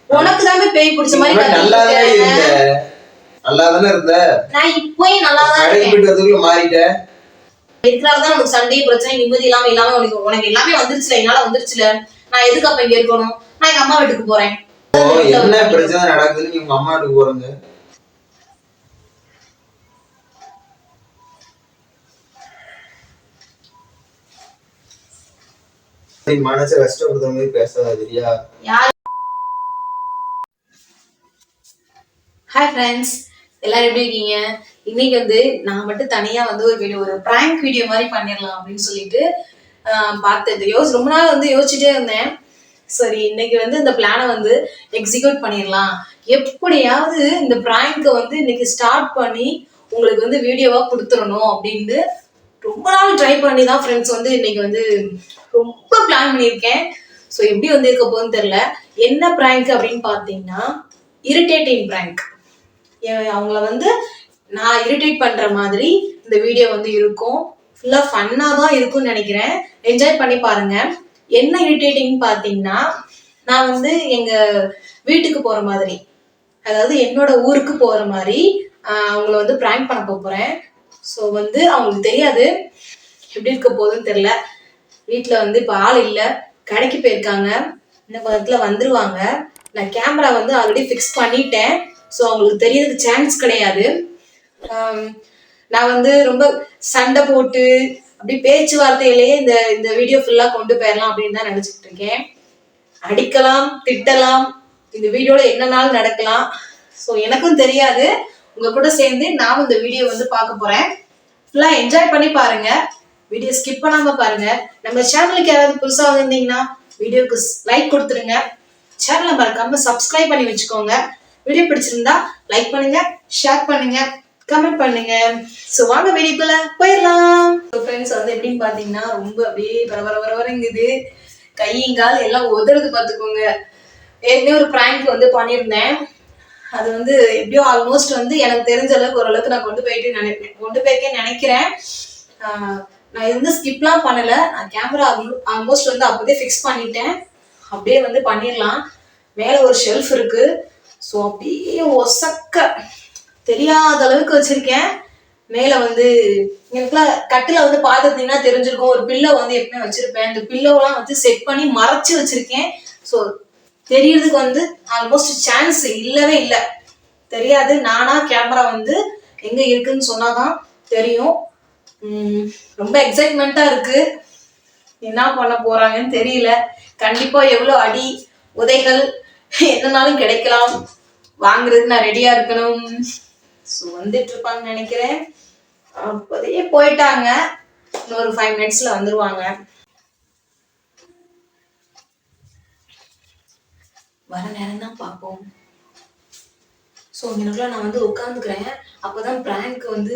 உனக்கு தானே பேய் பிடிச்ச மாதிரி நல்லா தானே இருந்த. நான் இப்போயும் நல்லா தான் இருக்கேன். மாறிட்டேன். இதனாலதான் உனக்கு சண்டை பிரச்சனை நிம்மதி இல்லாம உனக்கு எல்லாமே வந்துருச்சுல, என்னால வந்துருச்சுல. நான் எதுக்கு அப்ப இங்க இருக்கணும்? நான் எங்க அம்மா வீட்டுக்கு போறேன். என்ன பிரச்சனை நடக்குதுன்னு உங்க அம்மா வீட்டுக்கு போறேங்க. மனசை கஷ்டப்படுத்த மாதிரி பேசாத சரியா? ஹாய் ஃப்ரெண்ட்ஸ், எல்லாரும் எப்படி இருக்கீங்க? இன்னைக்கு வந்து நான் மட்டும் தனியா வந்து ஒரு பிராங்க் வீடியோ மாதிரி பண்ணிடலாம் அப்படின்னு சொல்லிட்டு பார்த்தேன். ரொம்ப நாள் வந்து யோசிச்சுட்டே இருந்தேன். சரி, இன்னைக்கு வந்து இந்த பிளானை வந்து எக்ஸிக்யூட் பண்ணிடலாம். எப்படியாவது இந்த பிராங்கை வந்து இன்னைக்கு ஸ்டார்ட் பண்ணி உங்களுக்கு வந்து வீடியோவா கொடுத்துடணும் அப்படின்ட்டு ரொம்ப நாள் ட்ரை பண்ணி தான் ஃப்ரெண்ட்ஸ் வந்து இன்னைக்கு வந்து ரொம்ப பிளான் பண்ணியிருக்கேன். ஸோ எப்படி வந்து இருக்க போகுதுன்னு தெரியல. என்ன பிராங்க் அப்படின்னு பார்த்தீங்கன்னா, இரிட்டேட்டிங் பிராங்க். அவங்கள வந்து நான் இரிட்டேட் பண்ற மாதிரி இந்த வீடியோ வந்து இருக்கும். ஃபுல்லா ஃபன்னா தான் இருக்கும்னு நினைக்கிறேன். என்ஜாய் பண்ணி பாருங்க. என்ன இரிட்டேட்டிங் பார்த்தீங்கன்னா, நான் வந்து எங்க வீட்டுக்கு போற மாதிரி, அதாவது என்னோட ஊருக்கு போற மாதிரி அவங்கள வந்து பிராங்க் பண்ண போறேன். ஸோ வந்து அவங்களுக்கு தெரியாது எப்படி இருக்க போகுதுன்னு தெரியல. வீட்டில் வந்து இப்போ ஆள் இல்லை, கடைக்கு போயிருக்காங்க. இன்னும் கொஞ்சத்துல வந்துருவாங்க. நான் கேமரா வந்து ஆல்ரெடி ஃபிக்ஸ் பண்ணிட்டேன். ஸோ அவங்களுக்கு தெரியறதுக்கு சான்ஸ் கிடையாது. நான் வந்து ரொம்ப சண்டை போட்டு அப்படி பேச்சுவார்த்தையிலேயே இந்த வீடியோ ஃபுல்லா கொண்டு போயிடலாம் அப்படின்னு தான் நினைச்சிட்டு இருக்கேன். அடிக்கலாம், திட்டலாம், இந்த வீடியோல என்னன்னாலும் நடக்கலாம். ஸோ எனக்கும் தெரியாது. உங்க கூட சேர்ந்து நான் இந்த வீடியோ வந்து பார்க்க போறேன். ஃபுல்லா என்ஜாய் பண்ணி பாருங்க. வீடியோ ஸ்கிப் பண்ணாம பாருங்க. நம்ம சேனலுக்கு யாராவது புதுசா வந்திருந்தீங்கன்னா வீடியோக்கு லைக் கொடுத்துருங்க. சேனலை மறக்காம சப்ஸ்கிரைப் பண்ணி வச்சுக்கோங்க. வீடியோ பிடிச்சிருந்தா லைக் பண்ணுங்க, ஷேர் பண்ணுங்க, கமெண்ட் பண்ணுங்க. ஸோ வாங்க வீடியோக்குள்ள போயிடலாம். ஃப்ரெண்ட்ஸ் வந்து எப்படின்னு பாத்தீங்கன்னா, ரொம்ப அப்படியே வரங்குது. கையங்கால் எல்லாம் உதறது பார்த்துக்கோங்க. ஏற்கனவே ஒரு பிராங்க் வந்து பண்ணியிருந்தேன். அது வந்து எப்படியோ ஆல்மோஸ்ட் வந்து எனக்கு தெரிஞ்ச அளவுக்கு ஓரளவுக்கு நான் கொண்டு போயிருக்கேன்னு நினைக்கிறேன். நான் இது வந்து ஸ்கிப்லாம் பண்ணல. நான் கேமரா ஆல்மோஸ்ட் வந்து அப்போதே ஃபிக்ஸ் பண்ணிட்டேன். அப்படியே வந்து பண்ணிடலாம். மேலே ஒரு ஷெல்ஃப் இருக்கு. ஸோ அப்படியே ஒசக்க தெரியாத அளவுக்கு வச்சிருக்கேன். மேலே வந்து எனக்குலாம் கட்டில வந்து பார்த்துருந்தீங்கன்னா தெரிஞ்சிருக்கும். ஒரு பில்லோ வந்து எப்பவுமே வச்சிருப்பேன். இந்த பில்லோலாம் வந்து செட் பண்ணி மறைச்சு வச்சிருக்கேன். ஸோ தெரியறதுக்கு வந்து ஆல்மோஸ்ட் சான்ஸ் இல்லவே இல்லை. தெரியாது. நானா கேமரா வந்து எங்க இருக்குன்னு சொன்னாதான் தெரியும். ரொம்ப எக்ஸைட்மெண்டா இருக்கு. என்ன பண்ண போறாங்கன்னு தெரியல. கண்டிப்பா எவ்வளவு அடி உதைகள் என்னன்னாலும் கிடைக்கலாம். வாங்குறதுக்கு நான் ரெடியா இருக்கணும். ஸோ வந்துட்டு இருப்பாங்கன்னு நினைக்கிறேன். அப்போதையே போயிட்டாங்க. இன்னொரு 5 minutesல வந்துருவாங்க. வர நேரம் தான் பார்ப்போம். ஸோ எனக்குள்ள நான் வந்து உட்காந்துக்கிறேன். அப்போதான் பிராங்க் வந்து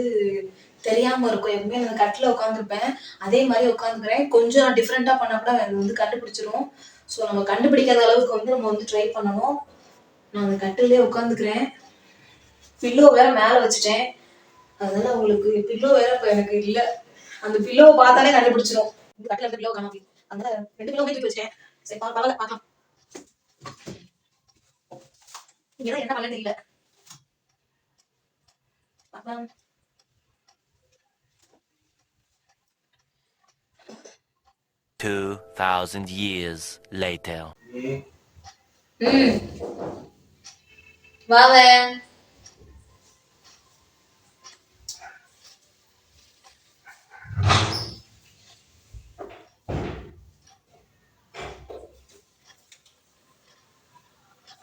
தெரியாம இருக்கும். எப்பவுமே நான் கட்டில உட்காந்துருப்பேன். அதே மாதிரி உட்காந்துக்கிறேன். கொஞ்சம் நான் டிஃப்ரெண்டா பண்ணா கூட அது வந்து கண்டுபிடிச்சிரும். ஸோ நம்ம கண்டுபிடிக்காத அளவுக்கு வந்து நம்ம வந்து ட்ரை பண்ணணும். நான் அந்த கட்டிலே உட்காந்துக்கிறேன். பில்லோ வேற மேல வச்சுட்டேன். அதனால உங்களுக்கு பில்லோ வேற இப்ப எனக்கு இல்ல. அந்த பில்லோவை பார்த்தாலே கண்டுபிடிச்சிரும். இந்த கட்டில இருக்க பில்லோ காணாம. அதனால 2 பில்லோ தூக்கி வச்சுட்டேன். சரி பரவாயில்ல, பார்க்கலாம். இங்கதான் என்ன பண்ண தெரியல. பார்க்கலாம். $2,000 years later. வாங்க.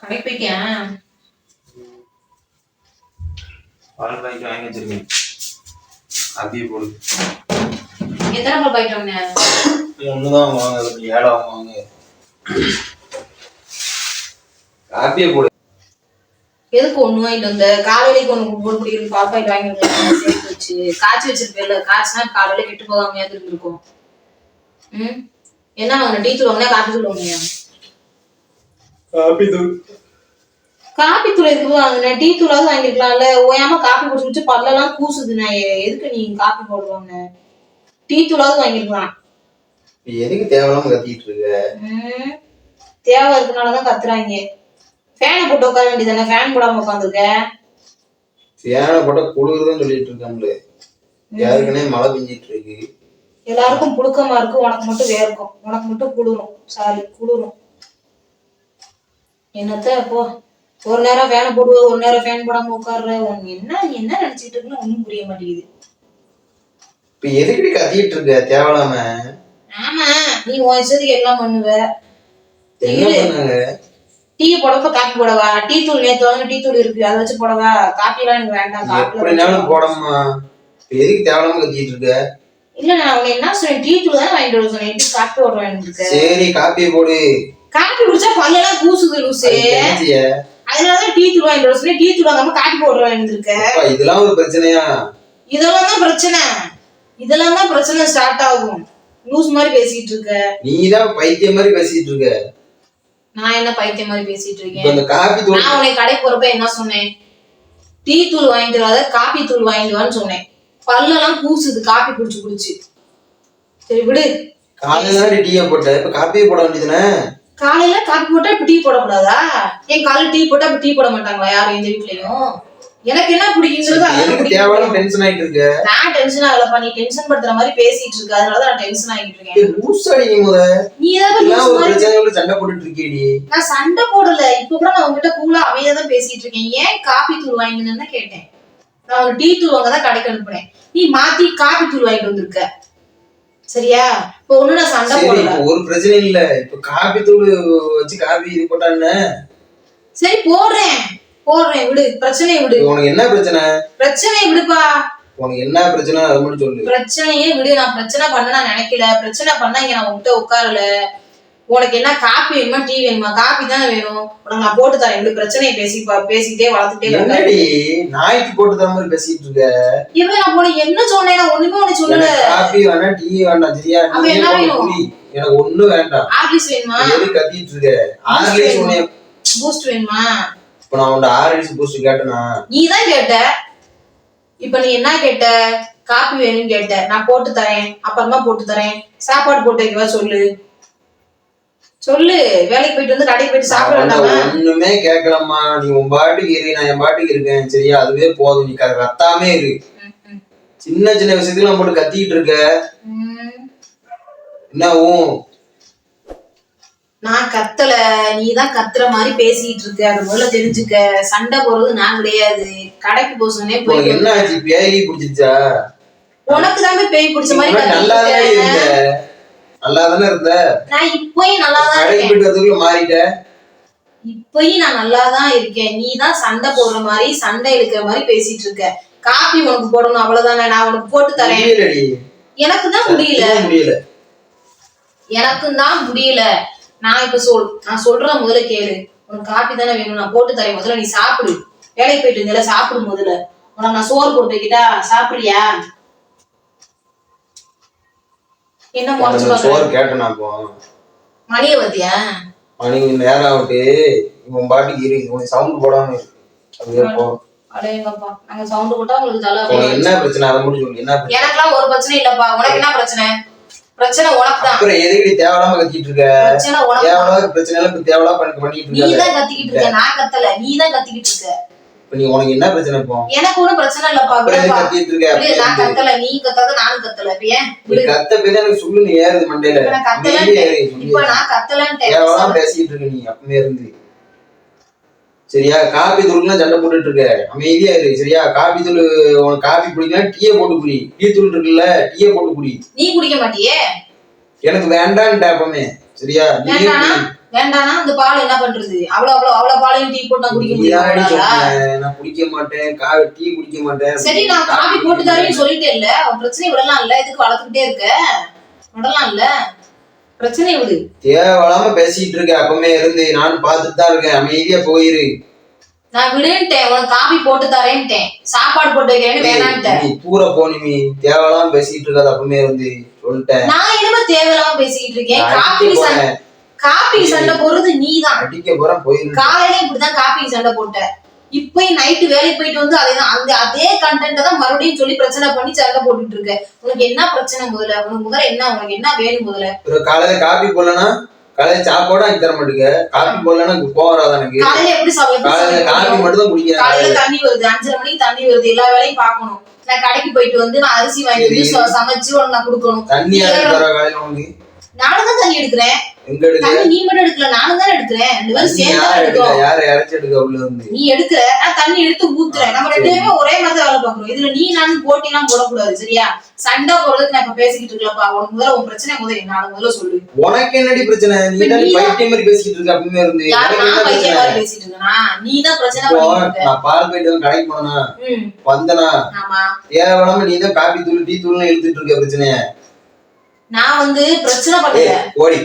கடைக்கு போய்க்கேன். பால் பாக்கெட் வாங்கி வச்சிருக்கேன். அப்படியே போடு. எத்தனை பால் பாக்கெட் வாங்க? ஒண்ணுதான் வாங்க. 7 வாங்க. அப்படியே போடு. எதுக்கு ஒண்ணு வாங்கிட்டு வந்த? காலையிலேக்கு ஒண்ணு போட முடியும். பால் பாக்கெட் வாங்கி சேர்த்து வச்சு காய்ச்சி வச்சிருப்பேன்ல. காய்ச்சினா காலையில கெட்டு போகாமையா இருந்திருக்கும். என்ன வாங்கின? டீ தூள் வாங்கினா காப்பி தூள் வாங்கியா? காப்பி தூள் எதுக்கு வாங்கின? டீ தூளாவது வாங்கிருக்கலாம்ல. ஓயாம காப்பி குடிச்சு பல்லெல்லாம் கூசுது. நான் எதுக்கு நீ காப்பி போடுவாங்க? டீ தூளாவது வாங்கிருக்கலாம். எதுக்கு தேவையில்லாம கத்திட்டு இருக்க? தேவை இருக்கனாலதான் கத்துறாங்க. ஃபேனை போட்டு உட்கார வேண்டியதானே, ஃபேன் போடாம உட்காந்துருக்க. ஃபேனை போட்டா குளிருதுன்னு சொல்லிட்டு இருக்காங்களே, யாருக்குன்னே மழை பெஞ்சிட்டு இருக்கு. எல்லாருக்கும் புழுக்கமா இருக்கு, உனக்கு மட்டும் வேர்க்கும், உனக்கு மட்டும் குளிரும். சாரி, குளிரும். என்னத்த போ, ஒரு நேரம் ஃபேனை போடுவ, ஒரு நேரம் ஃபேன் போடாம உட்கார்ற. உனக்கு நீ என்ன நினைச்சிட்டு இருக்குன்னு ஒண்ணும் புரிய மாட்டேங்குது. இப்ப எதுக்கடி கத்திட்டு இருக்க தேவலாம? ஆமா, நீ உன் இஷ்டத்துக்கு எல்லாம் பண்ணுவ. என்ன பண்ணாங்க? டீ போடப்ப காப்பி போடவா? டீ தூள் நேத்து வாங்க, டீ தூள் இருக்கு, அதை வச்சு போடவா? காப்பி எல்லாம் எனக்கு வேண்டாம். எப்படினாலும் போடமா. இப்ப எதுக்கு தேவலாம கத்திட்டு இருக்க? இல்ல, நான் உன்னை என்ன சொன்னேன், டீ தூள் தானே வாங்கிட்டு வர சொன்னேன். டீ காப்பி போட வேண்டியிருக்கு. சரி காப்பியை போடு. காப்பி குடிச்சா பல்லெல்லாம் கூசுது லூசு. அதனாலதான் டீ தூள் வாங்கிட்டு வர சொல்லி டீ தூள் வாங்காம காப்பி போட வேண்டியிருக்கு. இதெல்லாம் ஒரு பிரச்சனையா? இதெல்லாம் தான் பிரச்சனை. இதெல்லாம் தான் பிரச்சனை ஸ்டார்ட் ஆகும். லூஸ் மாதிரி பேசிட்டு இருக்க. நீதான் பைத்தியம் மாதிரி பேசிட்டு இருக்க. நான் என்ன பைத்தியம் மாதிரி பேசிட்டு இருக்கேன்? நான் உன்னை கடை போறப்ப என்ன சொன்னேன்? டீ தூள் வாங்கிட்டு வராத, காப்பி தூள் வாங்கிட்டு வான்னு சொன்னேன். பல்லெல்லாம் கூசுது காப்பி குடிச்சு குடிச்சு. சரி விடு. காலையில டீயை போட்ட, இப்ப காப்பியே போட வேண்டியதுனே. காலையில காப்பி போட்டா இப்ப டீ போடக்கூடாதா? ஏன் காலையில டீ போட்டா இப்ப டீ போட மாட்டாங்களா யாரும் எந்த வீட்லயும்? எனக்கு என்ன பிடிக்குங்கிறது தேவையான டென்ஷன் ஆயிட்டு இருக்க. நான் டென்ஷன் ஆகலப்பா, நீ டென்ஷன் படுத்துற மாதிரி பேசிட்டு இருக்க, அதனாலதான் நான் டென்ஷன் ஆகிட்டு இருக்கேன். நீ ஏதாவது சண்டை போட்டுட்டு இருக்கேடி. நான் சண்டை போடல, இப்ப கூட நான் உங்ககிட்ட கூலா அமைதியா தான் பேசிட்டு இருக்கேன். ஏன் காப்பி தூள் வாங்கினு கேட்டேன். நான் ஒரு டீ தூள் வாங்க தான் கடைக்கு அனுப்புனேன், நீ மாத்தி காப்பி தூள் வாங்கிட்டு வந்திருக்க. சரியா? இப்ப ஒண்ணு நான் சண்டை போடல. ஒரு பிரச்சனை இல்ல. இப்ப காப்பி தூள் வச்சு காப்பி இது போட்டான்னு. சரி போடுறேன் விடு, பிரச்சனையை விடு. உனக்கு என்ன பிரச்சனை? பிரச்சனையை விடுப்பா. உனக்கு என்ன பிரச்சனை அது மட்டும் சொல்லு. பிரச்சனையே விடு. நான் பிரச்சனை பண்ண நான் நினைக்கல. பிரச்சனை பண்ணா இங்க நான் உன்கிட்ட உட்காரல. உனக்கு என்ன காப்பி வேணுமா டீ வேணுமா? காப்பி தானே வேணும், உனக்கு நான் போட்டு தரேன். இப்படி பிரச்சனையை பேசிக்கிட்டே வளர்த்துட்டே நாய்க்கு போட்டு தர மாதிரி பேசிட்டு இருக்க. இவன் நான் போன என்ன சொன்னேன்? நான் ஒண்ணுமே உனக்கு சொல்லல. காப்பி வேணாம், டீ வேண்டாம், சரியா? என்ன வேணும்? எனக்கு ஒண்ணும் வேண்டாம். ஆர்லிஸ் வேணுமா? எதுக்கு கத்திட்டு இருக்க? ஆர்லிஸ் பூஸ்ட் வேணுமா? இப்ப நான் உன்ட ஆர்லிஸ் பூஸ்ட் கேட்டனா? நீ தான் கேட்ட. இப்ப நீ என்ன கேட்ட? காப்பி வேணும்னு கேட்ட. நான் போட்டு தரேன், அப்புறமா போட்டு தரேன். சாப்பாடு போட்டு வைக்கவா சொல்லு. வேலைக்கு போயிட்டு வந்து கடைக்கு போயிட்டு சாப்பிட வேண்டாமா? ஒண்ணுமே கேட்கலம்மா. நீ உன் பாட்டுக்கு இரு, நான் என் பாட்டுக்கு இருக்கேன், சரியா? அதுவே போதும். நீ கத்தாமே இரு. சின்ன சின்ன விஷயத்துல நம்ம போட்டு கத்திட்டு இருக்க. என்னவும் நான் கத்தல, நீதான் கத்துற மாதிரி பேசிட்டு இருக்க. அது முதல்ல தெரிஞ்சுக்க. சண்டை போறது நான் கிடையாது. கடைக்கு போக சொன்னே போய். என்ன ஆச்சு? பேய் பிடிச்சிருச்சா? உனக்கு தான் பேய் பிடிச்ச மாதிரி. நல்லா தானே இருந்த. நான் இப்பயும் நல்லாதான் இருக்கேன். மாறிட்ட. இப்பயும் நான் நல்லாதான் இருக்கேன். நீ தான் சண்டை போடுற மாதிரி, சண்டை இழுக்கிற மாதிரி பேசிட்டு இருக்க. காப்பி உனக்கு போடணும் அவ்வளவுதானே, நான் உனக்கு போட்டு தரேன். எனக்கு தான் முடியல. எனக்கும் தான் முடியல. நான் இப்ப நான் சொல்றேன், முதல்ல கேளு. உனக்கு காப்பி தானே வேணும், நான் போட்டு தரேன். முதல்ல நீ சாப்பிடு. வேலைக்கு போயிட்டு இருந்தால சாப்பிடும். முதல்ல உனக்கு நான் சோறு போட்டு வைக்கிட்டா, சாப்பிடுறியா? என்ன முறைச்சு சோறு கேட்டனா? போ மணிய பத்தியா? மணி நேரம் ஆகுது. இவன் பாட்டுக்கு இரு. உனக்கு சவுண்ட் போடாம இரு. அதுவே போ. அடேங்கப்பா, நாங்க சவுண்ட் போட்டா உங்களுக்கு தலை. என்ன பிரச்சனை அதை மட்டும் சொல்லு. என்ன பிரச்சனை? எனக்குலாம் ஒரு பிரச்சனை இல்லப்பா. உனக்கு என்ன பிரச்சனை? பிரச்சனை உனக்கு தான். அப்புறம் எதுக்கு தேவலாம கத்திட்டு இருக்க? பிரச்சனை உனக்கு. தேவலாம பிரச்சனை எல்லாம் இப்ப தேவலாம பண்ணிட்டு இருக்க. நீ தான் கத்திக்கிட்டு இருக்க, நான் கத்தல. நீ தான் கத்திக்கிட்டு இருக்க. இப்ப நீ உனக்கு என்ன பிரச்சனை? இப்போ எனக்கு ஒண்ணும் பிரச்சனை இல்லப்பா. கத்திட்டு இருக்க. நான் கத்தல, நீ கத்தாத, நானும் கத்தல. இப்ப ஏன் கத்த பேச எனக்கு சொல்லு. நீ ஏறுது மண்டையில. இப்ப நான் கத்தலன்ட்டேன். தேவலாம பேசிட்டு இருக்க நீ அப்பவே இருந்து. சரியா? காபி தூள்லாம் சண்டை போட்டுட்டு இருக்க. அமைதியா இரு, சரியா? காபி தூள் உனக்கு காபி குடிக்கலாம், டீயை போட்டு குடி. டீ தூள் இருக்குல்ல, டீயை போட்டு குடி. நீ குடிக்க மாட்டியே? எனக்கு வேண்டான்டா அப்பமே, சரியா? வேண்டானா அந்த பால் என்ன பண்றது? அவ்வளவு பாலையும் டீ போட்டு குடிக்க முடியாது. நான் குடிக்க மாட்டேன், டீ குடிக்க மாட்டேன். சரி, நான் காபி போட்டு தரேன்னு சொல்லிட்டே இல்ல. பிரச்சனை விடலாம் இல்ல. எதுக்கு வளர்த்துக்கிட்டே இருக்க? விடலாம் இல்ல, பிரச்சனை விடு. தேவையில்லாம பேசிட்டு இருக்க அப்பமே இருந்து. நான் பாத்துட்டு தான் இருக்கேன். அமைதியா போயிரு. நான் விடுன்ட்டேன். உனக்கு காபி போட்டு தரேன்ட்டேன், சாப்பாடு போட்டு வைக்கிறேன்னு வேணான்ட்டேன். நீ தூர போனி. நீ தேவையில்லாம பேசிட்டு இருக்காது அப்பமே இருந்து சொல்லிட்டேன். நான் என்னமா தேவையில்லாம பேசிட்டு இருக்கேன்? காப்பி சண்டை போடுறது நீதான். அடிக்க போறேன் போயிரு. காலையில இப்படிதான் காப்பி சண்டை போட்ட. இப்பயும் நைட்டு வேலைக்கு போயிட்டு வந்து அதே கண்டென்ட் தான் மறுபடியும் சொல்லி பிரச்சனை பண்ணி சண்டை போட்டுட்டு இருக்க. உனக்கு என்ன பிரச்சனை? முதல்ல உனக்கு என்ன வேணும்? முதல்ல காலையில காப்பி போடலனா காலையில சாப்பாடு வாங்கி தர மாட்டேங்க. காப்பி போடலன்னா கோவம் வராது எனக்கு. காலையில எப்படி காலையில காப்பி மட்டும் தான் குடிக்கிறேன். காலையில தண்ணி வருது, 5:30 மணிக்கு தண்ணி வருது, எல்லா வேலையும் பாக்கணும். நான் கடைக்கு போயிட்டு வந்து நான் அரிசி வாங்கி வந்து சமைச்சு உனக்கு நான் கொடுக்கணும். தண்ணி யாருக்கு தர காலையில உனக்கு? நானும் தான் தண்ணி எடுக்கிறேன். எங்க எடுக்க? தண்ணி நீ மட்டும் எடுக்கல, நானும் தான் எடுக்கிறேன். ரெண்டு பேரும் சேர்ந்து தான் எடுக்கிறோம். யாரை இறச்சி எடுக்க உள்ள வந்து? நீ எடுக்கிற, நான் தண்ணி எடுத்து ஊத்துறேன். நம்ம ரெண்டு பேருமே ஒரே மாதிரி வேலை பாக்குறோம். இதுல நீ நானும் போட்டி எல்லாம் போடக்கூடாது, சரியா? சண்டை போடுறதுக்கு நான் இப்ப பேசிக்கிட்டு இருக்கலப்பா. உனக்கு முதல்ல உன் பிரச்சனை முதல்ல என்ன முதல்ல சொல்லு. உனக்கு என்னடி பிரச்சனை? நீ தான் பைத்தியம் மாதிரி பேசிக்கிட்டு இருக்க. அப்பவே இருந்து நான் பைத்தியம் மாதிரி பேசிட்டு இருக்கேனா? நீ தான் பிரச்சனை பண்ணிட்டு இருக்க. நான் பால் போயிட்டு கடைக்கு போனா வந்தனா, ஆமா, தேவையில்லாம நீ தான் காபி தூள் டீ தூள்னு இழுத்துட்டு இருக்க. பிரச்சனைய நான் வந்து பிரச்சனை பண்ணல. ஓடி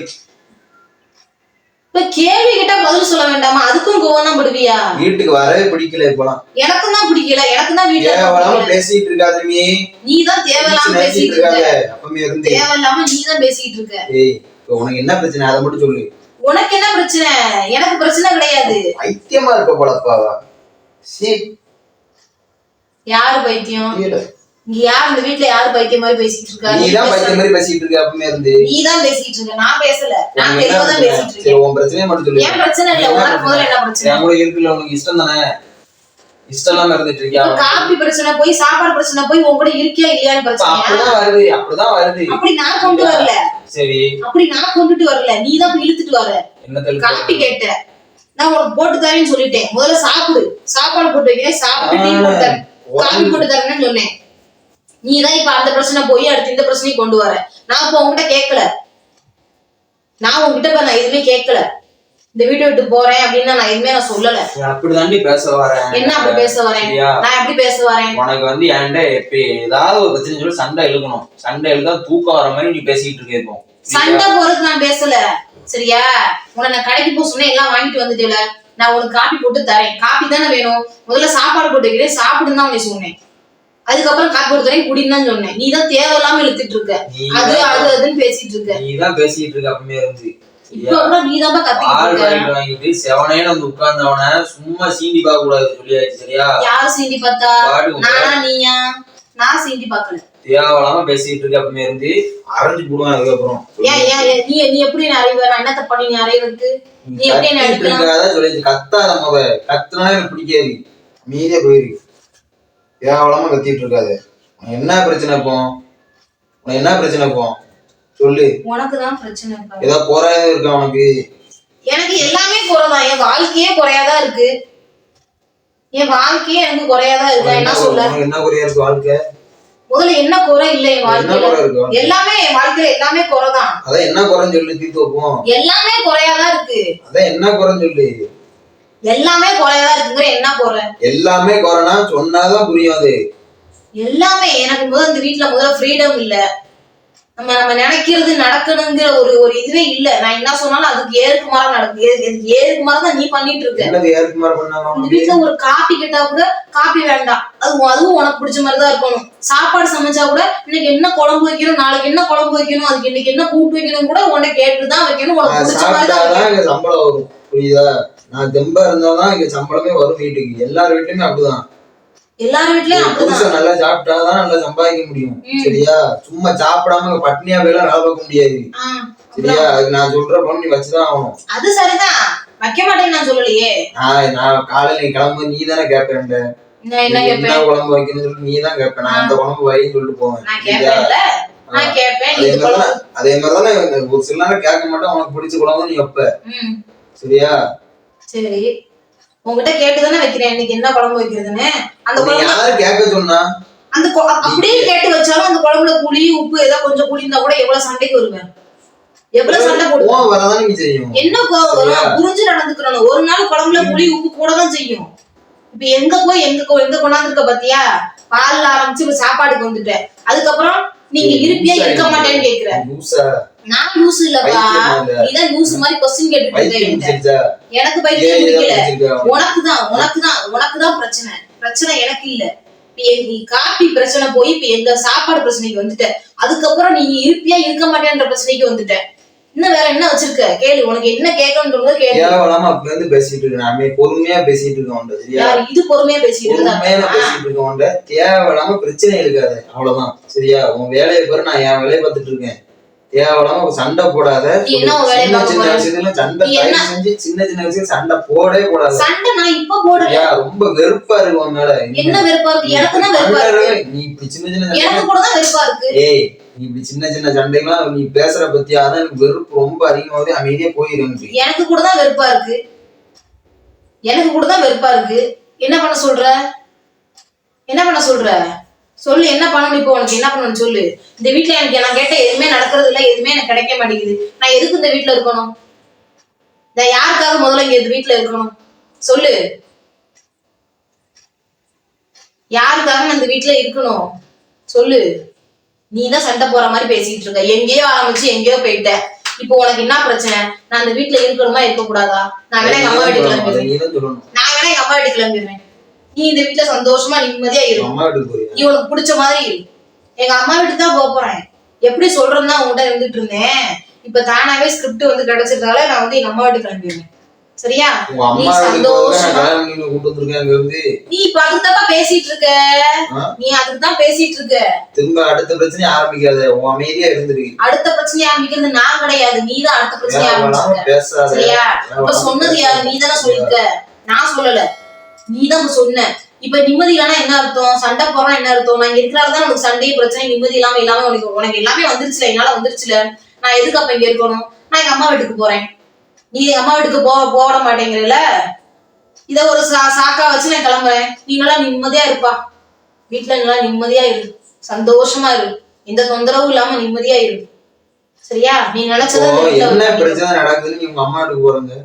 இப்ப கேள்வி கிட்ட பதில் சொல்ல வேண்டாமா? அதுக்கும் கோவம் தான் படுவியா? வீட்டுக்கு வரவே பிடிக்கல. இப்பலாம் எனக்கும் தான் பிடிக்கல. எனக்கு தான் வீட்டுல தேவையில்லாம பேசிட்டு இருக்காத. நீ தான் தேவையில்லாம பேசிட்டு இருக்க. அப்பமே இருந்து தேவையில்லாம நீ தான் பேசிட்டு இருக்க. ஏய், உனக்கு என்ன பிரச்சனை அதை மட்டும் சொல்லு. உனக்கு என்ன பிரச்சனை? எனக்கு பிரச்சனை கிடையாது. பைத்தியமா இருக்க போலப்பாவா? யாரு பைத்தியம்? இங்க யார் இந்த வீட்ல யாரு பைத்தியம் மாதிரி பேசிட்டு இருக்கா? நீ தான் பைத்தியம் மாதிரி பேசிட்டு இருக்க. அப்பமே இருந்து நீ தான் பேசிட்டு இருக்க, நான் பேசல. நான் தெளிவா தான் பேசிட்டு இருக்கேன். உன் பிரச்சனையை மட்டும் சொல்லு. ஏன் பிரச்சனை இல்ல? உனக்கு முதல்ல என்ன பிரச்சனை? என் கூட இருக்குல்ல, உனக்கு இஷ்டம் தானே? இஷ்டம் இல்லாம இருந்துட்டு இருக்கியா? காபி பிரச்சனை போய் சாப்பாடு பிரச்சனை போய் உன் கூட இருக்கியா இல்லையான்னு பிரச்சனை. அப்படிதான் வருது, அப்படிதான் வருது. அப்படி நான் கொண்டு வரல. சரி, அப்படி நான் கொண்டுட்டு வரல, நீ தான் போய் இழுத்துட்டு வர. என்ன காப்பி கேட்ட, நான் உனக்கு போட்டு தரேன்னு சொல்லிட்டேன். முதல்ல சாப்பிடு, சாப்பாடு போட்டு வைக்கிறேன், சாப்பிட்டு டீ போட்டு தரேன், காபி போட்டு தரேன்னு சொன்னேன். நீ தான் இப்ப அந்த பிரச்சனை போய் அடுத்து இந்த பிரச்சனையை கொண்டு வர. நான் இப்ப உங்ககிட்ட கேட்கல. நான் உங்ககிட்ட நான் எதுவுமே கேட்கல. இந்த வீட்டை விட்டு போறேன் அப்படின்னு நான் எதுவுமே நான் சொல்லல. அப்படிதாண்டி பேச வரேன். என்ன அப்படி பேச வரேன்? நான் எப்படி பேச வரேன்? உனக்கு வந்து என்கிட்ட எப்ப ஏதாவது ஒரு பிரச்சனை சொல்லி சண்டை இழுக்கணும். சண்டை இழுத்தா தூக்கம் வர மாதிரி நீ பேசிக்கிட்டு இருக்க. சண்டை போறதுக்கு நான் பேசல, சரியா? உன்னை நான் கடைக்கு போக சொன்னேன், எல்லாம் வாங்கிட்டு வந்துட்டேல. நான் உனக்கு காப்பி போட்டு தரேன். காப்பி தானே வேணும். முதல்ல சாப்பாடு போட்டு வைக்கிறேன், சாப்பிடுன்னு தான் உன்னை சொன்னேன். அதுக்கப்புறம் காப்பி போட்டு தரேன், குடின்னு தான் சொன்னேன். நீ தான் தேவையில்லாம இழுத்துட்டு இருக்க. அது அதுன்னு பேசிட்டு இருக்க. நீ தான் பேசிட்டு இருக்க. அப்பமே இருந்து இப்ப கூட நீ தான் கத்திட்டு இருக்க. வாங்கிட்டு செவனேன்னு வந்து உட்கார்ந்தவன சும்மா சீண்டி பார்க்க கூடாது சொல்லியாச்சு, சரியா? யாரு சீண்டி பார்த்தா? நானா நீயா? நான் சீண்டி பார்க்கல. தேவையில்லாம பேசிட்டு இருக்க. அப்பமே இருந்து அரைஞ்சு போடுவேன். அதுக்கப்புறம் நீ எப்படி அறிவ? நான் என்ன தப்பா நீ அறிவதுக்கு? நீ எப்படி என்ன அடிக்கலாம் சொல்லி கத்தாத முத. கத்துனா எனக்கு பிடிக்காது. மீதே போயிருக்கு. தேவையில்லாம கத்திட்டு இருக்காது. உனக்கு என்ன பிரச்சனை இப்போ? உனக்கு என்ன பிரச்சனை இப்போ சொல்லு. உனக்குதான் பிரச்சனை. ஏதாவது குறையாத இருக்கா உனக்கு? எனக்கு எல்லாமே குறைதான். என் வாழ்க்கையே குறையாதான் இருக்கு. என் வாழ்க்கையே எனக்கு குறையாதான் இருக்கா? என்ன சொல்ல? என்ன குறையா இருக்கு வாழ்க்கை? முதல்ல என்ன குறை இல்ல என் வாழ்க்கையில? எல்லாமே என் வாழ்க்கையில எல்லாமே குறைதான். அதான் என்ன குறைன்னு சொல்லி தீர்த்து வைப்போம். எல்லாமே குறையாதான் இருக்கு. அதான் என்ன குறைன்னு சொல்லி. எல்லாமே குறையாதான் இருக்குங்கிற என்ன குறை? எல்லாமே குறைனா சொன்னாதான் புரியும். அது எல்லாமே எனக்கு முதல்ல இந்த வீட்டுல முதல்ல ஃப்ரீடம் இல்ல. நம்ம நினைக்கிறது நடக்கணுங்கிற ஒரு இதுவே இல்ல. நான் என்ன சொன்னாலும் அதுக்கு ஏற்கு மாறா நடக்குது. ஏற்கு மாறா தான் நீ பண்ணிட்டு இருக்க. இந்த வீட்டுல ஒரு காப்பி கேட்டா கூட காப்பி வேண்டாம், அதுவும் உனக்கு பிடிச்ச மாதிரிதான் இருக்கணும். சாப்பாடு சமைச்சா கூட இன்னைக்கு என்ன குழம்பு வைக்கணும், நாளைக்கு என்ன குழம்பு வைக்கணும், அதுக்கு இன்னைக்கு என்ன கூட்டு வைக்கணும் கூட உன்னை கேட்டுதான் வைக்கணும். உனக்கு பிடிச்ச மாதிரி சம்பளம் வரும், புரியுதா? நான் தெம்பா இருந்தாதான் இங்க சம்பளமே வரும் வீட்டுக்கு. எல்லார் வீட்லயுமே அப்படிதான். எல்லார் வீட்லயும் அப்படிதான். நல்லா சாப்பிட்டாதான் நல்லா சம்பாதிக்க முடியும், சரியா? சும்மா சாப்பிடாம பட்னியா போயெல்லாம் வேலை பார்க்க முடியாது, சரியா? அதுக்கு நான் சொல்ற பொண்ணு நீ வச்சுதான் ஆகணும். அது சரிதான், வைக்க மாட்டேன்னு நான் சொல்லலையே. நான் காலையில நீ கிளம்பு, நீ தானே கேட்பேன். என்ன குழம்பு வைக்கணும்னு சொல்லிட்டு நீ தான் கேட்பேன். நான் அந்த குழம்பு வைன்னு சொல்லிட்டு போவேன். அதே மாதிரிதானே ஒரு சில நேரம் கேட்க மாட்டேன். உனக்கு பிடிச்ச குழம்பு நீ வைப்ப, சரியா? சரி, உங்ககிட்ட கேட்டுதானே வைக்கிறேன் இன்னைக்கு என்ன குழம்பு வைக்கிறதுன்னு. அந்த குழம்பு யாரு கேட்க சொன்னா? அந்த அப்படியே கேட்டு வச்சாலும் அந்த குழம்புல புளி உப்பு ஏதாவது கொஞ்சம் புளி இருந்தா கூட எவ்வளவு சண்டைக்கு வருவேன், எவ்வளவு சண்டை போடுவேன். என்ன கோவம் வரும்? புரிஞ்சு நடந்துக்கணும். ஒரு நாள் குழம்புல புளி உப்பு கூட தான் செய்யும். இப்ப எங்க கொண்டாந்துருக்க பாத்தியா? பால்ல ஆரம்பிச்சு இப்ப சாப்பாடுக்கு வந்துட்டேன். அதுக்கப்புறம் நீங்க இருப்பியா இருக்க மாட்டேன்னு கேக்குற. நான் லூசு இல்லப்பா, நீதான் லூசு மாதிரி கொஸ்டின் கேட்டுட்டு இருக்க. எனக்கு பைத்தியம் பிடிக்கல. உனக்குதான் பிரச்சனை எனக்கு இல்ல. நீ காப்பி பிரச்சனை போய் இப்ப எங்க சாப்பாடு பிரச்சனைக்கு வந்துட்ட. அதுக்கப்புறம் நீ இருப்பியா இருக்க மாட்டேன்ற பிரச்சனைக்கு வந்துட்ட. இன்னும் வேற என்ன வச்சிருக்க கேளு. உனக்கு என்ன கேட்கணும்ன்றது கேளு. தேவையில்லாம அப்ப இருந்து பேசிட்டு இருக்கேன். பொறுமையா பேசிட்டு இருக்கேன். இது பொறுமையா பேசிட்டு இருக்கேன். தேவையில்லாம பிரச்சனை இருக்காது, அவ்வளவுதான், சரியா? உன் வேலையை பாரு, நான் என் வேலையை பார்த்துட்டு இருக்கேன். தேவையில்லாம சண்டை போடாத. நீ என்ன ஒரு வேலையை சின்ன பார்க்க சின்ன போற? விஷயத்துல சண்டை நீ தயவு என்ன- செஞ்சு சின்ன சின்ன விஷயம் சண்டை போடவே கூடாது. சண்டை நான் இப்ப போடல. சரியா? ரொம்ப வெறுப்பா இருக்கு உன் மேல. என்ன வெறுப்பா இருக்கு? எனக்கு தான் வெறுப்பா இருக்கு. நீ இப்படி சின்ன சின்ன எனக்கு கூட தான் வெறுப்பா இருக்கு. ஏய், நீ இப்படி சின்ன சின்ன சண்டைலாம் நீ பேசுற பத்தியா? அதான் எனக்கு வெறுப்பு ரொம்ப அதிகமாவது. அமைதியா போயிருக்கு. எனக்கு கூட தான் வெறுப்பா இருக்கு. எனக்கு கூட தான் வெறுப்பா இருக்கு. என்ன பண்ண சொல்ற? என்ன பண்ண சொல்ற? சொல்லு, என்ன பண்ணணும் இப்போ? உனக்கு என்ன பண்ணணும்னு சொல்லு. இந்த வீட்டுல எனக்கு நான் கேட்ட எதுவுமே நடக்கிறது இல்ல, எதுவுமே எனக்கு கிடைக்க மாட்டேங்குது. நான் எதுக்கு இந்த வீட்டுல இருக்கணும்? நான் யாருக்காக முதல்ல இங்க இந்த வீட்டுல இருக்கணும் சொல்லு. யாருக்காக நான் இந்த வீட்டுல இருக்கணும் சொல்லு. நீ தான் சண்டை போற மாதிரி பேசிட்டு இருக்க. எங்கேயோ ஆரம்பிச்சு எங்கேயோ போயிட்ட. இப்போ உனக்கு என்ன பிரச்சனை? நான் இந்த வீட்டுல இருக்கணுமா இருக்க கூடாதா? நான் வேணா எங்க அம்மா வீட்டுக்கு கிளம்பிடுவேன். நான் வேணா எங்க அம்மா வீட்டுக்கு கிளம்பிடுவேன். நீ இந்த வீட்டுல சந்தோஷமா நிம்மதியா இரு. நீ உனக்கு பிடிச்ச மாதிரி இரு. எங்க அம்மா வீட்டுக்கு தான் போறேன். எப்படி சொல்றேன்னா உங்ககிட்ட இருந்துட்டு இருந்தேன். இப்ப தானாவே ஸ்கிரிப்ட் வந்து கிடைச்சதால நான் வந்து எங்க அம்மா வீட்டுக்கு கிளம்பிடுவேன். சரியா? நீ சந்தோஷமா நீ இப்ப அதுக்கு தான் பேசிட்டு இருக்க. நீ அதுக்கு தான் பேசிட்டு இருக்க. திரும்ப அடுத்த பிரச்சனை ஆரம்பிக்காத. உன் அமைதியா இருந்துரு. அடுத்த பிரச்சனை ஆரம்பிக்கிறது நான் கிடையாது, நீதான் அடுத்த பிரச்சனை ஆரம்பிச்சிருக்க. சரியா? இப்ப சொன்னது யாரு? நீ தானே சொல்லிருக்க, நான் சொல்லல. நீதான் சொன்ன. இப்ப நிம்மதி இல்லைன்னா என்ன அர்த்தம்? சண்டை போறோம் என்ன அர்த்தம்? நான் இங்க இருக்கிறாலதான் உனக்கு சண்டை பிரச்சனை நிம்மதி இல்லாம உனக்கு எல்லாமே வந்துருச்சுல, என்னால வந்துருச்சுல. நான் எதுக்கு அப்ப இங்க இருக்கணும்? நான் எங்க அம்மா வீட்டுக்கு போறேன். நீ எங்க அம்மா வீட்டுக்கு போட மாட்டேங்கிறல. இத ஒரு சாக்கா வச்சு நான் கிளம்புறேன். நீ நல்லா நிம்மதியா இருப்பா. வீட்டுல நல்லா நிம்மதியா இரு, சந்தோஷமா இரு, எந்த தொந்தரவும் இல்லாம நிம்மதியா இரு. சரியா? நீ நினைச்சத என்ன பிரச்சனை நடக்குதுன்னு உங்க அம்மா வீட்டுக்கு போறங்க.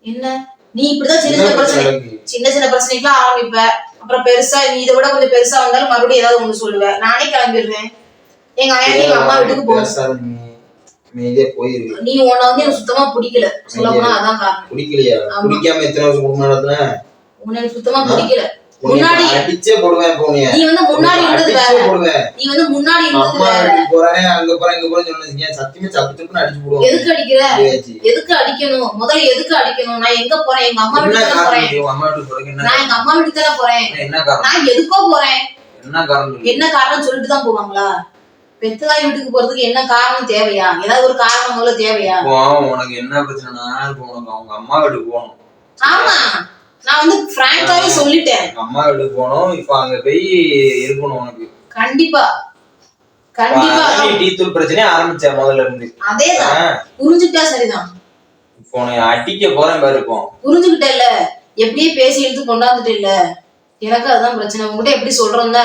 என்ன நீ இப்படிதான் சின்ன சின்ன பிரச்சனைக்கெல்லாம் ஆரம்பிப்ப. அப்புறம் பெருசா நீ இதை விட கொஞ்சம் பெருசா வந்தாலும் மறுபடியும் ஏதாவது ஒண்ணு சொல்லுவ. நானே கிளம்பிடுவேன். எங்க ஆயா எங்க அம்மா வீட்டுக்கு போகும். நீ உன்னை வந்து எனக்கு சுத்தமா பிடிக்கல. சொல்ல போனா அதான் காரணம். பிடிக்கலையா? பிடிக்காம எத்தனை வருஷம் குடும்பம் நடத்தின? உன்னை எனக்கு சுத்தமா பிடிக்கல. முன்னாடி அடிச்சே போடுவேன். போனியா? நீ வந்து முன்னாடி இருந்தது வேற. நீ வந்து முன்னாடி இருந்தது வேற. போறேன் அங்க போறேன் இங்க போறேன்னு சொன்னீங்க. சத்தியமா சப்பு சப்புன்னு அடிச்சு போடுவோம். எதுக்கு அடிக்கிற? எதுக்கு அடிக்கணும்? முதல்ல எதுக்கு அடிக்கணும்? நான் எங்க போறேன்? எங்க அம்மா வீட்டுக்கு தான் போறேன். நான் எங்க அம்மா வீட்டுக்கு தான் போறேன். என்ன காரணம்? நான் எதுக்கோ போறேன். என்ன காரணம்? என்ன காரணம் சொல்லிட்டு தான் போவாங்களா? பெத்ததாய் வீட்டுக்கு போறதுக்கு என்ன காரணம் தேவையா? ஏதாவது ஒரு காரணம் முதல்ல தேவையா? உனக்கு என்ன பிரச்சனைனா இப்போ உனக்கு அவங்க அம்மா வீட்டுக்கு போகணும். ஆமா, நான் வந்து பிராங்காவே சொல்லிட்டேன். அம்மா வீட்டுக்கு போகணும். இப்ப அங்க போய் இருக்கணும் உனக்கு. கண்டிப்பா கண்டிப்பா. நீ டீ தூள் பிரச்சனையே ஆரம்பிச்ச முதல்ல இருந்து. அதேதான். புரிஞ்சுக்கிட்டா சரிதான். இப்போ உன்னை அடிக்க போறேன் பாரு. இப்போ புரிஞ்சுக்கிட்டே இல்ல, எப்படியே பேசி எடுத்து கொண்டாந்துட்டு இல்ல. எனக்கு அதுதான் பிரச்சனை. உங்ககிட்ட எப்படி சொல்றேன்னா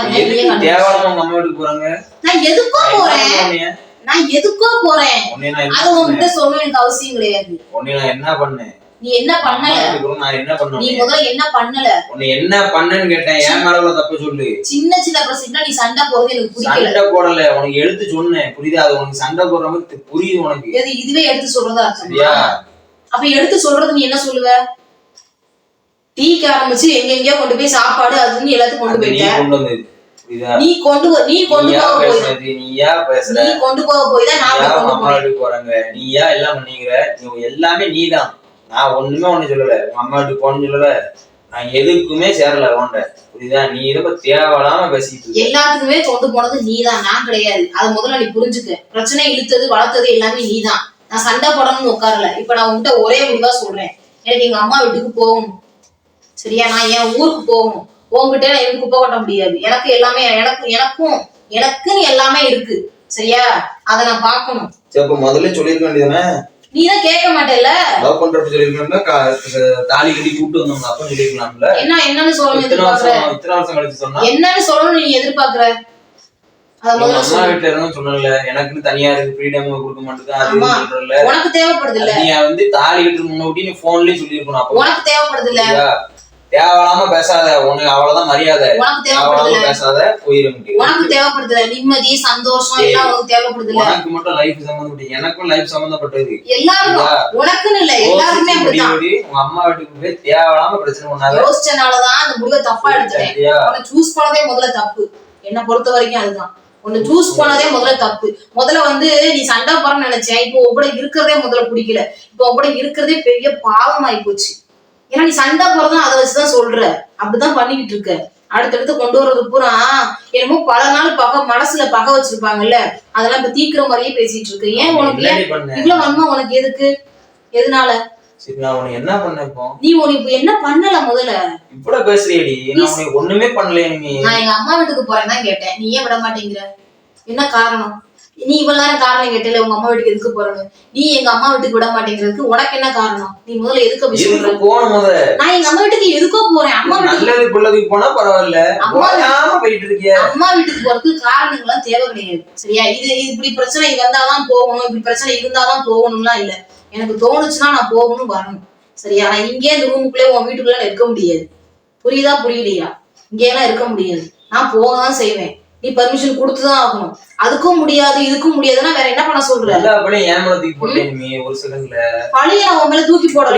தேவையான உங்க அம்மா வீட்டுக்கு போறாங்க. நான் எதுக்கோ போறேன். நான் எதுக்கோ போறேன். அது உங்ககிட்ட சொல்லணும் எனக்கு அவசியம் கிடையாது. உன்னை நான் என்ன பண்ணேன்? நீ என்ன பண்ணல? நான் என்ன பண்ணேன்? நீ முதல்ல என்ன பண்ணல? உன்னை என்ன பண்ணேன்னு கேட்டேன். ஏன் மேல உள்ள தப்பு சொல்லு. சின்ன சின்ன பிரச்சனை நீ சண்டை போறது எனக்கு பிடிக்கல. சண்டை போடல, உனக்கு எடுத்து சொன்னேன். புரியுதா? அது உனக்கு சண்டை போடுற மாதிரி புரியுது உனக்கு. இதுவே எடுத்து சொல்றதா சரியா? அப்ப எடுத்து சொல்றது நீ என்ன சொல்லுவ? டீக்கு ஆரம்பிச்சு எங்கெங்கயோ கொண்டு போய் சாப்பாடு அதுன்னு எல்லாத்தையும் கொண்டு போயிட்ட. நீ கொண்டு போக போய் தான் நான் போறாங்க. நீயா எல்லாம் பண்ணீங்கிற. எல்லாமே நீதான். நான் ஒண்ணுமே ஒண்ணு சொல்லல. உங்க அம்மா வீட்டுக்கு போன்னு சொல்லல. நான் எதுக்குமே சேரல உன்ட. புரியுதா? நீ இதை தேவையில்லாம பேசிட்டு எல்லாத்துக்குமே கொண்டு போனது நீதான், நான் கிடையாது. அது முதல்ல நீ புரிஞ்சுக்க. பிரச்சனை இழுத்தது வளர்த்தது எல்லாமே நீதான். நான் சண்டை போடணும்னு உட்காரல. இப்ப நான் உன்கிட்ட ஒரே முடிவா சொல்றேன். எனக்கு எங்க அம்மா வீட்டுக்கு போகணும். சரியா? நான் என் ஊருக்கு போகணும். உங்ககிட்ட எனக்கு குப்பை கொட்ட முடியாது. எனக்கு எல்லாமே எனக்குன்னு எல்லாமே இருக்கு. சரியா? அத நான் பாக்கணும். அப்ப முதல்ல சொல்லிருக்க வேண்டியதானே? நீதான் கேட்க மாட்டேல்ல. லவ் பண்றப்ப சொல்லிருக்கா? தாலி கட்டி கூப்பிட்டு வந்தோம் அப்ப சொல்லிருக்கலாம்ல. என்னன்னு சொல்லணும் எதிர்பார்க்கற? இத்தனை வருஷம் கழிச்சு சொன்னா என்னன்னு சொல்லணும் நீ எதிர்பார்க்கற? அத முதல்ல அம்மா வீட்டுல இருந்து சொன்னல. எனக்குன்னு தனியா இருக்கு, ஃப்ரீடம் கொடுக்க மாட்டேங்குது. உனக்கு தேவைப்படுது இல்ல? நீ வந்து தாலி கட்டி முன்னாடி நீ போன்லயே சொல்லிருக்கணும். அப்ப உனக்கு தேவைப்படுது இல்ல? தேவையில்லாம பேசாத. உனக்கு அவ்வளவுதான் மரியாதை. உனக்கு தேவைப்படுது பேசாத, போயிருக்கு. உனக்கு தேவைப்படுது இல்ல? நிம்மதி சந்தோஷம் எல்லாம் உனக்கு தேவைப்படுது இல்ல? உனக்கு மட்டும் லைஃப் சம்பந்தப்பட்டது, எனக்கும் லைஃப் சம்பந்தப்பட்டது. எல்லாருக்கும். உனக்குன்னு இல்ல, எல்லாருமே அப்படிதான். உங்க அம்மா வீட்டுக்கு போய் தேவையில்லாம பிரச்சனை பண்ணாத. யோசிச்சனாலதான் அந்த முடிவை தப்பா எடுத்துட்டேன். உன்னை சூஸ் பண்ணதே முதல்ல தப்பு. என்ன பொறுத்த வரைக்கும் அதுதான். உன்னை சூஸ் பண்ணதே முதல்ல தப்பு. முதல்ல வந்து நீ சண்டை போறன்னு நினைச்சேன். இப்போ உன் கூட இருக்கிறதே முதல்ல பிடிக்கல. இப்போ உன் கூட இருக்கிறதே பெரிய பாவம் ஆயி போச்சு. ஏன்னா நீ சண்டை போறதும் அதை வச்சுதான் சொல்ற, அப்படிதான் பண்ணிக்கிட்டு இருக்க. அடுத்தடுத்து கொண்டு வர்றது பூரா என்னமோ பல நாள் மனசுல பகை வச்சிருப்பாங்கல்ல, அதெல்லாம் இப்ப தீக்கிற மாதிரியே பேசிட்டு இருக்கு. ஏன் உனக்கு இவ்வளவு வன்மை? உனக்கு எதுக்கு? எதனால? சரி, நான் உனக்கு என்ன பண்ண? இப்போ நீ உனக்கு என்ன பண்ணல? முதல்ல இப்படி பேசுறியடி, நான் உனக்கு ஒண்ணுமே பண்ணல. நீ நான் எங்க அம்மா வீட்டுக்கு போறேன்னு தான் கேட்டேன், நீ ஏன் விட மாட்டேங்கிற? என்ன காரணம்? நீ இவ்வளவு நேரம் காரணம் கேட்டல உங்க அம்மா வீட்டுக்கு எதுக்கு போறேன்னு. நீ எங்க அம்மா வீட்டுக்கு விட மாட்டேங்கிறதுக்கு உனக்கு என்ன காரணம்? நீ முதல்ல எதுக்கு போன? நான் எங்க அம்மா வீட்டுக்கு எதுக்கோ போறேன். அம்மா வீட்டுக்கு பிள்ளைக்கு போனா பரவாயில்ல, போயிட்டு இருக்கிய. அம்மா வீட்டுக்கு போறதுக்கு காரணங்கள்லாம் தேவை கிடையாது, சரியா? இது இப்படி பிரச்சனை வந்தாதான் போகணும், இப்படி பிரச்சனை இருந்தாதான் போகணும்லாம் இல்ல. எனக்கு தோணுச்சுன்னா நான் போகணும், வரணும், சரியா? நான் இங்கே இந்த ரூமுக்குள்ளே உன் வீட்டுக்குள்ள இருக்க முடியாது. புரியுதா புரியலையா? இங்கேயெல்லாம் இருக்க முடியாது. நான் போகதான் செய்வேன். நீ பர்மிஷன் கொடுத்துதான் ஆகணும். அதுக்கும் முடியாது இதுக்கும் முடியாதுன்னா வேற என்ன பண்ண சொல்ற? ஒரு செகண்ட்ல பழிய நான் உன் மேல தூக்கி போடல.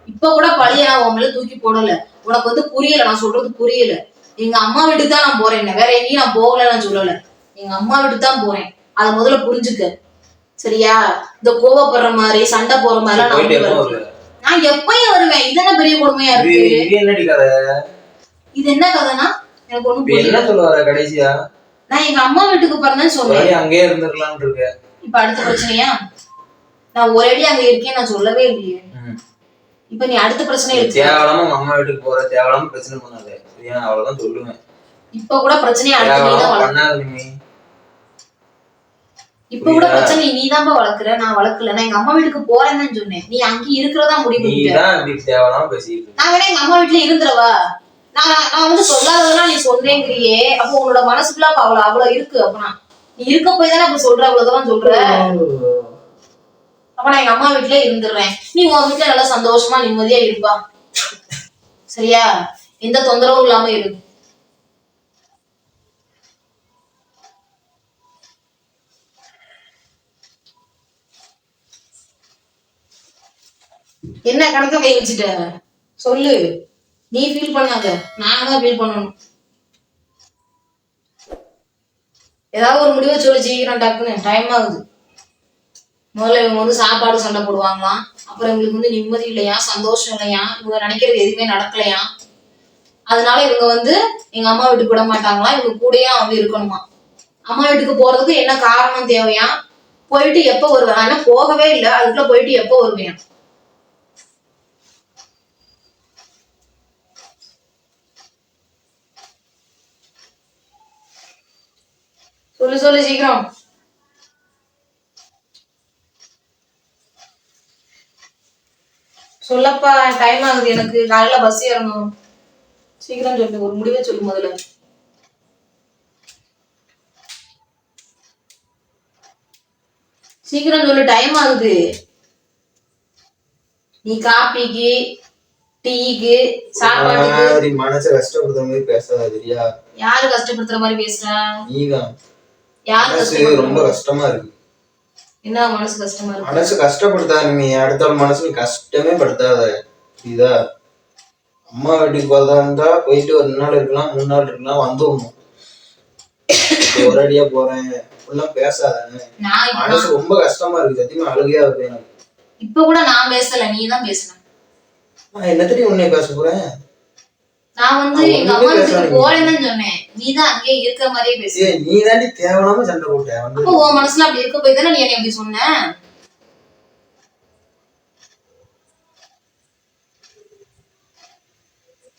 இப்ப கூட பழிய நான் உன் மேல தூக்கி போடல. உனக்கு வந்து புரியல, நான் சொல்றது புரியல. எங்க அம்மா வீட்டுக்கு தான் நான் போறேன், வேற எங்கேயும் நான் போகல. நான் சொல்லல, எங்க அம்மா வீட்டுக்கு தான் போறேன். அத முதல்ல புரிஞ்சுக்க, சரியா? இந்த கோவப்படுற மாதிரி சண்டை போற மாதிரி நான் எப்பயும் வருவேன். இது என்ன பெரிய கொடுமையா இருக்கு? இது என்ன கதைனா எனக்கு ஒண்ணும் புரியல. சொல்ல வர கடைசியா நான் எங்க அம்மா வீட்டுக்கு போறேன்னு சொன்னேன். அங்கேயே இருந்திருக்கலாம்னு இருக்க. இப்ப அடுத்த பிரச்சனையா? நான் ஒரேடி அங்க இருக்கேன் நான் சொல்லவே இல்லையே. இப்ப நீ அடுத்த பிரச்சனை தேவலாம அம்மா வீட்டுக்கு போற, தேவலாம பிரச்சனை பண்ணாத, சரியா? அவ்வளவுதான் சொல்லுவேன். இப்ப கூட பிரச்சனையை அடுத்து இப்ப கூட பிரச்சனை நீதான் வளர்க்குற, நான் வளர்க்கல. நான் எங்க அம்மா வீட்டுக்கு போறேன்னு சொன்னேன். நீ அங்க இருக்கிறதா முடிவு பண்ணிட்ட. நான் வேணா எங்க அம்மா வீட்டுல இருந்துறவா? நான் வந்து சொல்லாததெல்லாம் நீ சொல்றேங்கிறியே, அப்போ உன்னோட மனசுக்குள்ள அப்ப அவ்வளவு இருக்கு. அப்பனா நீ இருக்க போய் தானே அப்ப சொல்ற, அவ்வளவுதான் சொல்ற. அப்ப நான் எங்க அம்மா வீட்டுல இருந்துடுறேன். நீ உன் வீட்டுல நல்லா சந்தோஷமா நிம்மதியா இருப்பா, சரியா? எந்த தொந்தரவும் இல்லாம இரு. என்ன கணக்க கை வச்சுட்ட? சொல்லு. நீ ஃபீல் பண்ணாத, நான் தான் ஃபீல் பண்ணணும். ஏதாவது ஒரு முடிவை சொல்லி சீக்கிரம், டக்குன்னு டைம் ஆகுது. முதல்ல இவங்க வந்து சாப்பாடு சண்டை போடுவாங்களாம், அப்புறம் இவங்களுக்கு வந்து நிம்மதி இல்லையா, சந்தோஷம் இல்லையா, இவங்க நினைக்கிறது எதுவுமே நடக்கலையா, அதனால இவங்க வந்து எங்க அம்மா வீட்டுக்கு விட மாட்டாங்களா, இவங்க கூடயே வந்து இருக்கணுமா. அம்மா வீட்டுக்கு போறதுக்கு என்ன காரணம் தேவையா? போயிட்டு எப்ப வருவேன்? ஆனா போகவே இல்லை, அதுக்குள்ள போயிட்டு எப்ப வருவேன்? சொல்லு சீக்கிரம். சொல்லப்பா, டைம் ஆகுது எனக்கு, காலையில பஸ் ஏறணும். சீக்கிரம் சொல்லு, ஒரு முடிவை சொல்லு முதல்ல. சீக்கிரம் சொல்லு, டைம் ஆகுது. நீ காப்பிக்கு டீக்கு சாப்பாட்டுக்கு மனசை கஷ்டப்படுத்துற மாதிரி பேசாத, சரியா? யாரு கஷ்டப்படுத்துற மாதிரி பேசுறா? நீதான். யாரு ரொம்ப கஷ்டமா இருக்கு. என்ன மனசு கஷ்டமா இருக்கு? மனசு கஷ்டப்படுத்தாத, நீ அடுத்த மனசு நீ கஷ்டமே படுத்தாத, இதா? அம்மா வீட்டுக்கு போறதா இருந்தா போயிட்டு ஒரு 2 நாள் இருக்கலாம், 3 நாள் இருக்கலாம், வந்துடணும். ஒரேடியா போறேன் அப்படிலாம் பேசாத. மனசு ரொம்ப கஷ்டமா இருக்கு, சத்தியமா அழுகையா இருக்கு எனக்கு. இப்ப கூட நான் பேசல, நீ தான் பேசுன. நான் என்னத்தடி உன்னை பேச போறேன்? நான் வந்து எங்க அம்மா வீட்டுக்கு போறேன்னு சொன்னேன், நீ தான் அங்கே இருக்கிற மாதிரியே பேசு. நீ தாண்டி தேவையில்லாம சண்டை போட்ட. அப்போ உன் மனசுல அப்படி இருக்க போய் தானே நீ என்ன அப்படி சொன்ன?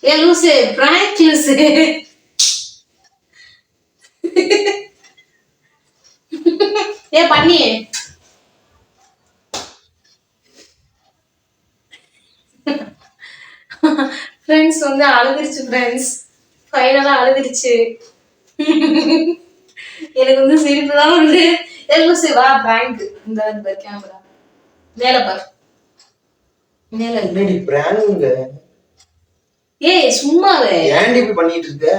ஏ லூசு, பிராங்க் லூசு. ஏ பண்ணி ஃப்ரெண்ட்ஸ் வந்து அழுதுருச்சு. ஃப்ரெண்ட்ஸ் ஃபைனலா அழுதுருச்சு. எனக்கு வந்து சிரிப்பு தான் வந்து. லூசு வா, பிராங்க். இந்த கேமரா மேல பாரு, மேல என்னடி பிராங்க்? ஏய் சும்மாவே ஏன்டி இப்படி பண்ணிட்டு இருக்க?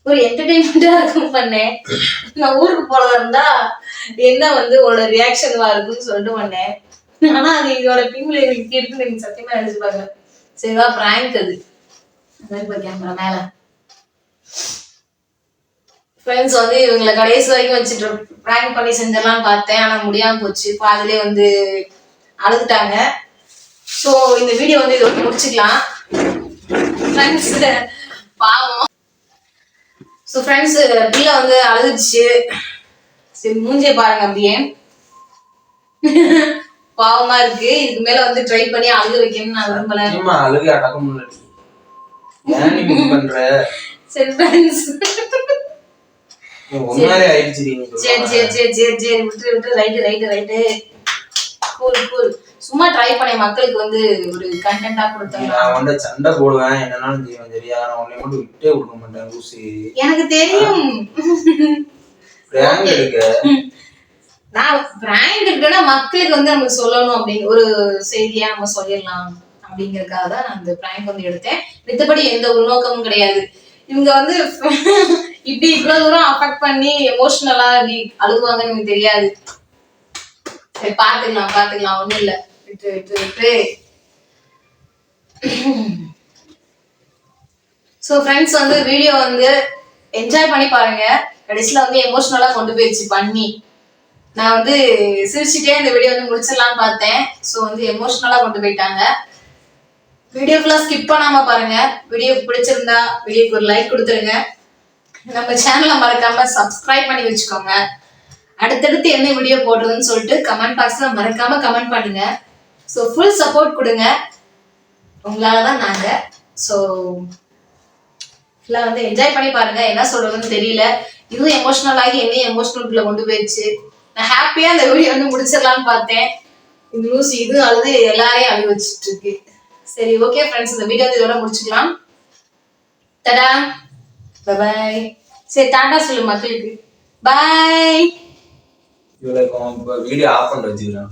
ஒரு என்டர்டைன்மெண்டா இருக்கும் பண்ணேன். நான் ஊருக்கு போறதா இருந்தா என்ன வந்து உன்னோட ரியாக்ஷன் வா இருக்குன்னு சொல்லிட்டு பண்ணேன். ஆனா அது இதோட பின்ல எனக்கு இருக்குன்னு எனக்கு சத்தியமா நினைச்சு பாருங்க. சரிவா, பிராங்க் அது. கேமரா மேல ஃப்ரெண்ட்ஸ் வந்து இவங்களை கடைசி வரைக்கும் வச்சுட்டு பிராங்க் பண்ணி செஞ்சிடலாம்னு பார்த்தேன். ஆனா முடியாம போச்சு. பாதிலே வந்து அழுதுட்டாங்க. ஸோ இந்த வீடியோ வந்து இதோட முடிச்சுக்கலாம் ஃப்ரெண்ட்ஸ். பாவம். ஸோ ஃப்ரெண்ட்ஸ், பிள்ளை வந்து அழுதுச்சு. சரி மூஞ்சிய பாருங்க அப்படியே பாவமா இருக்கு. இதுக்கு மேல வந்து ட்ரை பண்ணி அழுக வைக்கணும்னு நான் விரும்பல. அழுக அடக்க முடியல. ஏன் நீ பண்ற? சரி ஃப்ரெண்ட்ஸ், ஒன்னாரே ஆயிடுச்சு. சரி சரி சரி சரி சரி விட்டு விட்டு ரைட்டு கூல் கூல். சும்மா ட்ரை பண்ணி மக்களுக்கு வந்து ஒரு கண்டென்ட்டா கொடுத்தேன். நான் வந்து சண்டை போடுவேன், என்னன்னாலும் செய்வேன் சரியா? நான் உன்னை மட்டும் விட்டே கொடுக்க மாட்டேன் லூசி. எனக்கு தெரியும். பிராங்க் எடுக்க நான் பிராங்க் எடுக்கனா மக்களுக்கு வந்து நம்ம சொல்லணும் அப்படிங்கிற ஒரு செய்தியா நம்ம சொல்லிடலாம் அப்படிங்கறதுக்காக தான் நான் இந்த பிராங்க் வந்து எடுத்தேன். மித்தபடி எந்த உள்நோக்கமும் கிடையாது. இவங்க வந்து இப்படி இவ்வளவு தூரம் அஃபெக்ட் பண்ணி எமோஷனலா இப்படி அழுகுவாங்கன்னு எனக்கு தெரியாது. சரி பாத்துக்கலாம் ஒண்ணும் இல்ல. விட்டு ஸோ ஃப்ரெண்ட்ஸ் வந்து வீடியோ வந்து என்ஜாய் பண்ணி பாருங்க. கடைசியில வந்து எமோஷனலா கொண்டு போயிடுச்சு பண்ணி. நான் வந்து சிரிச்சுட்டே இந்த வீடியோ வந்து முடிச்சிடலாம்னு பார்த்தேன். ஸோ வந்து எமோஷனலா கொண்டு போயிட்டாங்க. வீடியோ ஃபுல்லா ஸ்கிப் பண்ணாம பாருங்க. வீடியோ பிடிச்சிருந்தா வீடியோக்கு ஒரு லைக் கொடுத்துருங்க. நம்ம சேனலை மறக்காம சப்ஸ்கிரைப் பண்ணி வச்சுக்கோங்க. அடுத்தடுத்து என்ன வீடியோ போடுறதுன்னு சொல்லிட்டு கமெண்ட் பாக்ஸ்ல மறக்காம கமெண்ட் பண்ணுங்க. ஸோ ஃபுல் சப்போர்ட் கொடுங்க. உங்களாலதான் நாங்க. ஸோ ஃபுல்லா வந்து என்ஜாய் பண்ணி பாருங்க. என்ன சொல்றதுன்னு தெரியல. இதுவும் எமோஷனல் ஆகி என்னையும் எமோஷனல்குள்ள கொண்டு போயிடுச்சு. நான் ஹாப்பியா இந்த வீடியோ வந்து முடிச்சிடலாம்னு பார்த்தேன். இந்த நியூஸ் இது அழுது எல்லாரையும் அழுக வச்சுட்டு இருக்கு. சரி ஓகே ஃப்ரெண்ட்ஸ், இந்த வீடியோ வந்து இதோட முடிச்சுக்கலாம். டடா பாய். சரி டாடா சொல்லு மக்களுக்கு. பாய். வீடியோ ஆஃப் பண்ணி வச்சுக்கிறேன்.